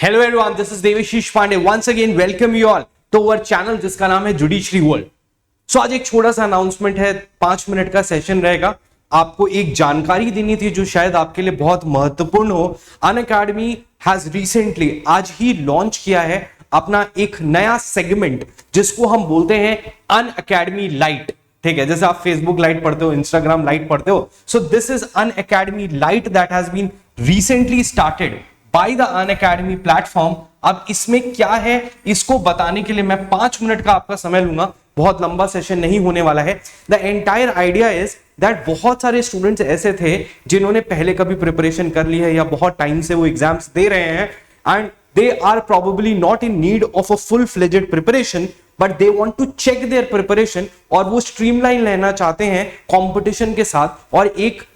Hello everyone, this is Deveshish Pandey once again welcome you all to our channel जिसका नाम है judiciary world. सो आज एक छोटा सा अनाउंसमेंट है, 5 मिनट का सेशन रहेगा। आपको एक जानकारी देनी थी जो शायद आपके लिए बहुत महत्वपूर्ण हो। अनअकैडमी हैज रिसेंटली आज ही लॉन्च किया है अपना एक नया सेगमेंट जिसको हम बोलते हैं अनअकैडमी लाइट। ठीक है, जैसे आप फेसबुक लाइट पढ़ते हो, इंस्टाग्राम लाइट पढ़ते हो, so this is Unacademy Lite that has been recently started by the Unacademy platform. अब इसमें क्या है इसको बताने के लिए मैं 5 मिनट का आपका समय लूंगा, बहुत लंबा सेशन नहीं होने वाला है। The entire idea is that बहुत सारे स्टूडेंट्स ऐसे थे जिन्होंने पहले कभी प्रिपरेशन कर ली है या बहुत टाइम से वो एग्जाम्स दे रहे हैं and they are probably not in need of a full-fledged preparation, but they want to check their preparation और वो streamline लेना चाहते हैं competition के साथ और एक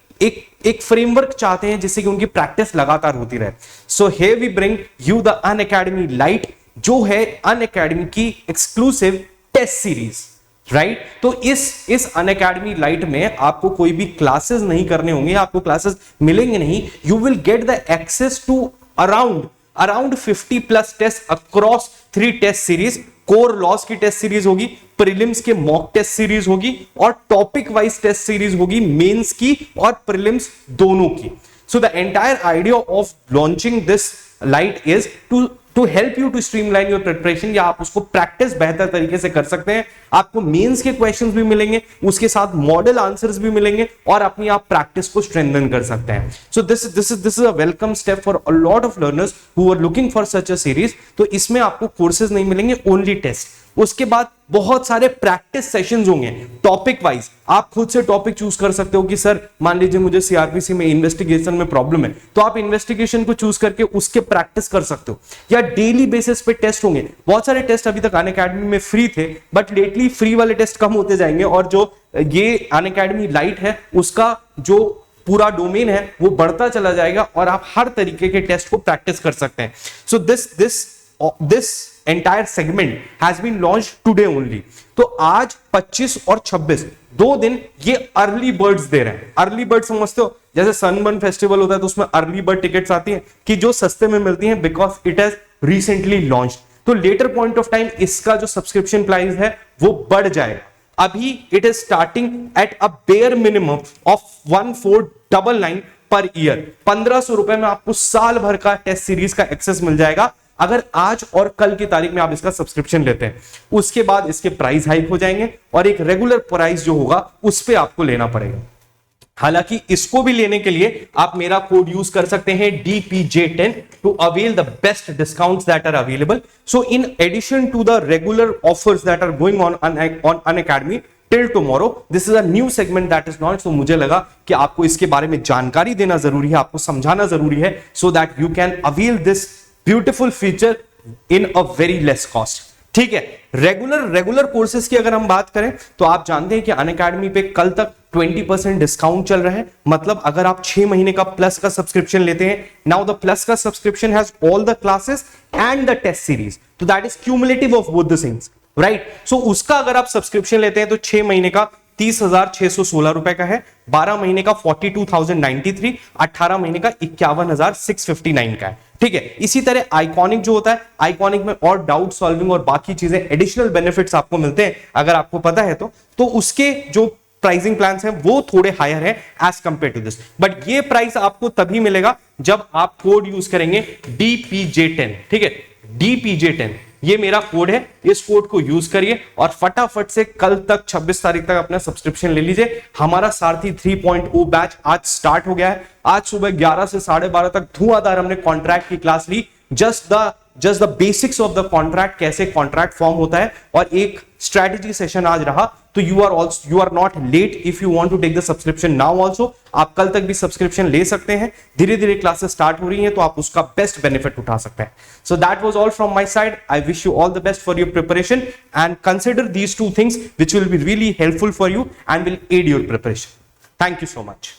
फ्रेमवर्क चाहते हैं जिससे कि उनकी प्रैक्टिस लगातार होती रहे। So here we bring you the Unacademy Lite, जो है अनअकैडमी की एक्सक्लूसिव टेस्ट सीरीज, राइट। तो इस अनअकैडमी लाइट में आपको कोई भी क्लासेस नहीं करने होंगे, आपको क्लासेस मिलेंगे नहीं। You will get the access to around 50 plus test across 3 test series. Core laws की टेस्ट सीरीज होगी, प्रीलिम्स के मॉक टेस्ट सीरीज होगी और टॉपिक वाइज टेस्ट सीरीज होगी, मेंस की और प्रीलिम्स दोनों की। So the entire idea of launching this Lite is to help you to streamline your preparation, या आप उसको प्रैक्टिस बेहतर तरीके से कर सकते हैं। आपको मेंस के क्वेश्चंस भी मिलेंगे, उसके साथ मॉडल आंसर्स भी मिलेंगे और अपनी आप प्रैक्टिस को स्ट्रेंथन कर सकते हैं। So this is a welcome step for a lot of learners who are looking for such a series. तो इसमें आपको कोर्सेज नहीं मिलेंगे, ओनली टेस्ट। उसके बाद बहुत सारे प्रैक्टिस सेशंस होंगे टॉपिक वाइज। आप खुद से टॉपिक चूज कर सकते हो कि सर मान लीजिए मुझे सीआरपीसी में इन्वेस्टिगेशन में प्रॉब्लम है, तो आप इन्वेस्टिगेशन को चूज करके उसके प्रैक्टिस कर सकते हो। या डेली बेसिस पे टेस्ट होंगे। बहुत सारे टेस्ट अभी तक अनअकैडमी में फ्री थे, बट लेटली फ्री वाले टेस्ट कम होते जाएंगे और जो ये अनअकैडमी लाइट है उसका जो पूरा डोमेन है वो बढ़ता चला जाएगा और आप हर तरीके के टेस्ट को प्रैक्टिस कर सकते हैं। So this entire segment has been launched today only. तो आज 25 और 26 2 दिन ये अर्ली बर्ड्स दे रहे हैं। अर्ली बर्ड समझते हो, जैसे सनबर्न फेस्टिवल होता है तो उसमें अर्ली बर्ड टिकट्स आती हैं कि जो सस्ते में मिलती हैं because it has recently launched. तो लेटर पॉइंट ऑफ टाइम इसका जो सब्सक्रिप्शन प्राइस है वो बढ़ जाएगा। अभी it is starting at a bare minimum of 1499 per year. 1500 रुपए में आपको साल भर का टेस्ट सीरीज का एक्सेस मिल जाएगा अगर आज और कल की तारीख में आप इसका सब्सक्रिप्शन लेते हैं। उसके बाद इसके प्राइस हाइक हो जाएंगे और एक रेगुलर प्राइस जो होगा उस पे आपको लेना पड़ेगा। हालांकि इसको भी लेने के लिए आप मेरा कोड यूज कर सकते हैं DPJ10 to avail the best discounts that are available. So in addition to the regular offers that are going on Unacademy till tomorrow, this is a new segment that is launched. तो मुझे लगा कि आपको इसके बारे में जानकारी देना जरूरी है, आपको समझाना जरूरी है, so that you can avail this beautiful feature in a very less cost. ठीक है, रेगुलर कोर्सेज की अगर हम बात करें तो आप जानते हैं कि अनअकैडमी पे कल तक 20% डिस्काउंट चल रहा है। मतलब अगर आप 6 महीने का प्लस का सब्सक्रिप्शन लेते हैं, नाउ द प्लस का subscription has all the classes and the test series, तो that is cumulative of both the things, right. So उसका अगर आप सब्सक्रिप्शन लेते हैं तो 6 महीने का 30,616 रुपए का है, 12 महीने का 42,093, 18 महीने का 51,659 का है। ठीक है, इसी तरह आइकॉनिक जो होता है, आइकॉनिक में और डाउट सॉल्विंग और बाकी चीजें एडिशनल बेनिफिट्स आपको मिलते हैं अगर आपको पता है तो उसके जो प्राइसिंग प्लान्स हैं वो थोड़े हायर है as compared to this. But ये प्राइस आपको तभी मिलेगा जब आप कोड यूज करेंगे DPJ10। ठीक है, DPJ10 ये मेरा कोड है, इस कोड को यूज करिए और फटाफट से कल तक 26 तारीख तक अपना सब्सक्रिप्शन ले लीजिए। हमारा सारथी 3.0 बैच आज स्टार्ट हो गया है। आज सुबह 11 से 12:30 तक धुआंधार हमने कॉन्ट्रैक्ट की क्लास ली। Just the basics of the contract, कैसे कॉन्ट्रैक्ट फॉर्म होता है, और एक स्ट्रेटेजी सेशन आज रहा। तो you are not late if you want to take the subscription now also. आप कल तक भी सब्सक्रिप्शन ले सकते हैं। धीरे धीरे क्लासेस स्टार्ट हो रही हैं तो आप उसका बेस्ट बेनिफिट उठा सकते हैं। So that was all from my side. I wish you all the best for your preparation and consider these 2 things which will be really helpful for you and will aid your preparation. Thank you so much.